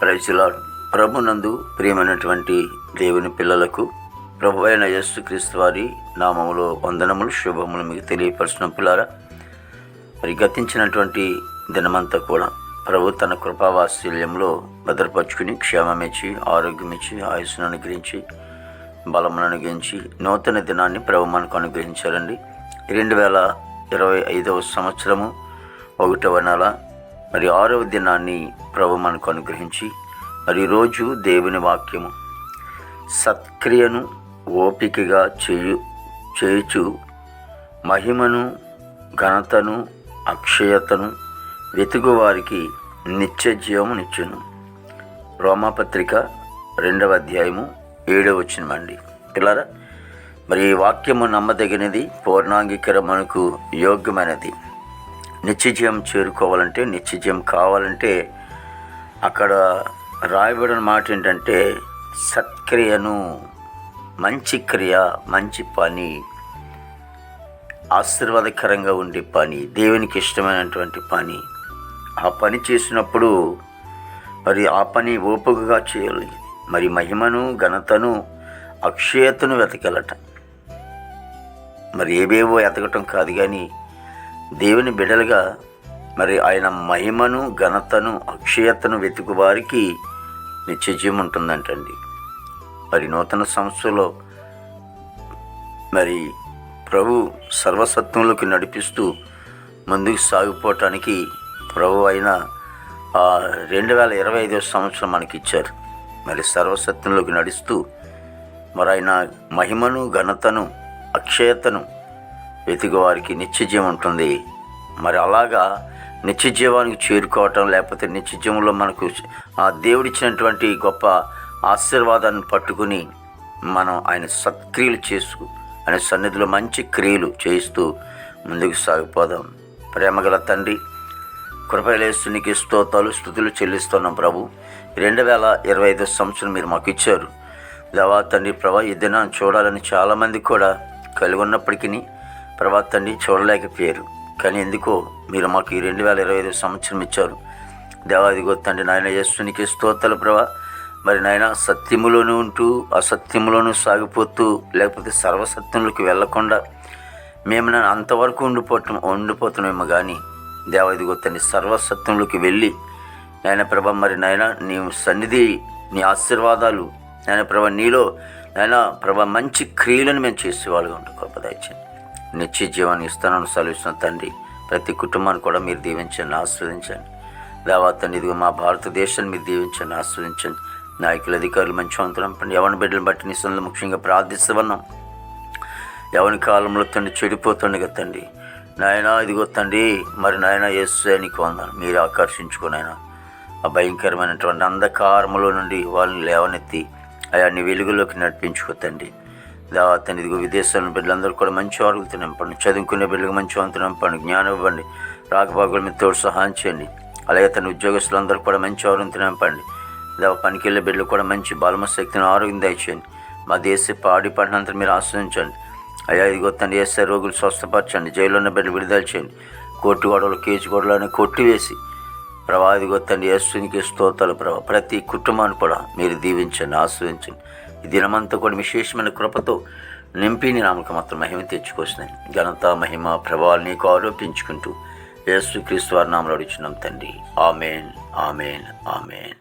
Praise lord. ప్రభునందు ప్రియమైనటువంటి దేవుని పిల్లలకు ప్రభు అయిన యేసుక్రీస్తు వారి నామములో వందనములు శుభములు మీకు తెలియపరచిన పిల్లారా, మరి గతించినటువంటి దినమంతా కూడా ప్రభు తన కృపావాత్సల్యంలో భద్రపరుచుకుని క్షేమమిచ్చి ఆరోగ్యమిచ్చి ఆయుస్సును అనుగ్రహించి బలమును అనుగ్రహించి నూతన దినాన్ని ప్రభు మనకు అనుగ్రహించారండి. 2025వ సంవత్సరము 1వ నెల మరి 6వ దినాన్ని ప్రభు మనకు అనుగ్రహించి మరి రోజు దేవుని వాక్యము సత్క్రియను ఓపికగా చేయుచు మహిమను ఘనతను అక్షయతను వెతుకు వారికి నిత్య జీవము నిచ్చును. రోమాపత్రిక 2వ అధ్యాయము 7వ వచనమండి. పిల్లరా, మరి ఈ వాక్యము నమ్మదగినది, పూర్ణాంగీకరణకు యోగ్యమైనది. నిత్యజీవం చేరుకోవాలంటే, నిత్యజీవం కావాలంటే అక్కడ రాయబడిన మాట ఏంటంటే సత్క్రియను, మంచి క్రియ, మంచి పని, ఆశీర్వాదకరంగా ఉండే పని, దేవునికి ఇష్టమైనటువంటి పని. ఆ పని చేసినప్పుడు మరి ఆ పని ఓపికగా చేయాలి. మరి మహిమను ఘనతను అక్షయతను వెతకలట. మరి ఏవేవో ఎతకటం కాదు, కానీ దేవుని బిడ్డలుగా మరి ఆయన మహిమను ఘనతను అక్షయతను వెతుకు వారికి నిత్యజీవం ఉంటుందంటండి. మరి నూతన సంవత్సరంలో మరి ప్రభు సర్వసత్వంలోకి నడిపిస్తూ ముందుకు సాగిపోవటానికి ప్రభు అయిన 2025వ సంవత్సరం మనకి ఇచ్చారు. మరి సర్వసత్వంలోకి నడుస్తూ మరి ఆయన మహిమను ఘనతను అక్షయతను వెతుకు వారికి నిత్యజీవం ఉంటుంది. మరి అలాగా నిత్యజీవానికి చేరుకోవటం, లేకపోతే నిత్యజీవంలో మనకు ఆ దేవుడిచ్చినటువంటి గొప్ప ఆశీర్వాదాన్ని పట్టుకుని మనం ఆయన సత్క్రియలు చేసుకు ఆయన సన్నిధిలో మంచి క్రియలు చేయిస్తూ ముందుకు సాగిపోదాం. ప్రేమగల తండ్రి, కృపలేస్తునికి స్తోత్రాలు స్తుతులు చెల్లిస్తున్నాం ప్రభు. 2025 సంవత్సరం మీరు మాకు ఇచ్చారు దేవా తండ్రి. ప్రభా, ఈ దినాన్ని చూడాలని చాలామంది కూడా కలిగి ఉన్నప్పటికీ ప్రభా తండ్రి చూడలేకపోయారు. కానీ ఎందుకో మీరు మాకు ఈ 2025 సంవత్సరం ఇచ్చారు దేవా. ఇదిగో తండ్రి నాయన యేసునికి స్తోత్రాలు ప్రభా. మరి నాయన సత్యములోనూ ఉంటూ అసత్యములోనూ సాగిపోతూ, లేకపోతే సర్వసత్యంలోకి వెళ్లకుండా మేము అంతవరకు ఉండిపోతున్నామేమో కానీ దేవా ఇదిగో తండ్రి సర్వసత్యంలోకి వెళ్ళి నాయన ప్రభా మరి నాయన నీ సన్నిధి, నీ ఆశీర్వాదాలు నాయన ప్రభా, నీలో నాయన ప్రభా మంచి క్రియలను మేము చేసేవాళ్ళుగా ఉంటాం. గొప్ప దయచేయండి. నిత్య జీవాన్ని ఇస్తానని సెలవిస్తున్న తండ్రి, ప్రతి కుటుంబాన్ని కూడా మీరు దీవించండి, ఆస్వాదించండి దేవా తండ్రి. ఇదిగో మా భారతదేశాన్ని మీరు దీవించండి, ఆస్వాదించండి. నాయకులు, అధికారులు మంచి వంతులంపండి. యవన బిడ్డలను బట్టి నీ సన్నిధిలో ముఖ్యంగా ప్రార్థిస్తున్నాం. యవని కాలంలో తండ్రి చెడిపోతుండగా తండ్రి నాయన ఇదిగో తండ్రి మరి నాయన యేసు నీకు వందనాలు. మీరు ఆకర్షించుకుని ఆయన ఆ భయంకరమైనటువంటి అంధకారములో నుండి వాళ్ళని లేవనెత్తి అయాన్ని వెలుగులోకి నడిపించుకో తండ్రి దేవా తండ్రి. ఇదిగో విదేశాల బిడ్డలందరూ కూడా మంచి ఆరోగ్యం నింపండి. చదువుకునే బిడ్డలకు మంచి వంతు నింపండి, జ్ఞానం ఇవ్వండి, రాకపోకల మీద తోడు సహాయం చేయండి. అలాగే తన ఉద్యోగస్తులందరూ కూడా మంచి ఆరోగ్యం నింపండి దేవ. పనికి వెళ్ళే బిడ్డలు కూడా మంచి బలమశక్తిని ఆరోగ్యం దయచేయండి. మా దేశ పాడి పంటనంతా మీరు ఆశ్రయించండి అయ్యా. ఇదిగో తండ్రి వేసే రోగులు స్వస్థపరచండి. జైల్లో ఉన్న బిడ్డలు విడుదల చేయండి. కోర్టు గొడవలు, కేసు గొడవలను కొట్టివేసి ప్రభా ఇదిగో తండ్రి యేసునికి స్తోత్రాలు ప్రభా. ప్రతి కుటుంబాన్ని కూడా మీరు దీవించండి, ఆశ్రయించండి. ఈ దినమంతా కూడా విశేషమైన కృపతో నింపి నీ నామకు మాత్రం మహిమ తెచ్చుకొస్తున్నాయి. ఘనత మహిమ ప్రభావాలు నీకు ఆరోపించుకుంటూ యేసుక్రీస్తు వారి నామములో అడుగుచున్నాం తండ్రి. ఆమేన్, ఆమేన్, ఆమేన్.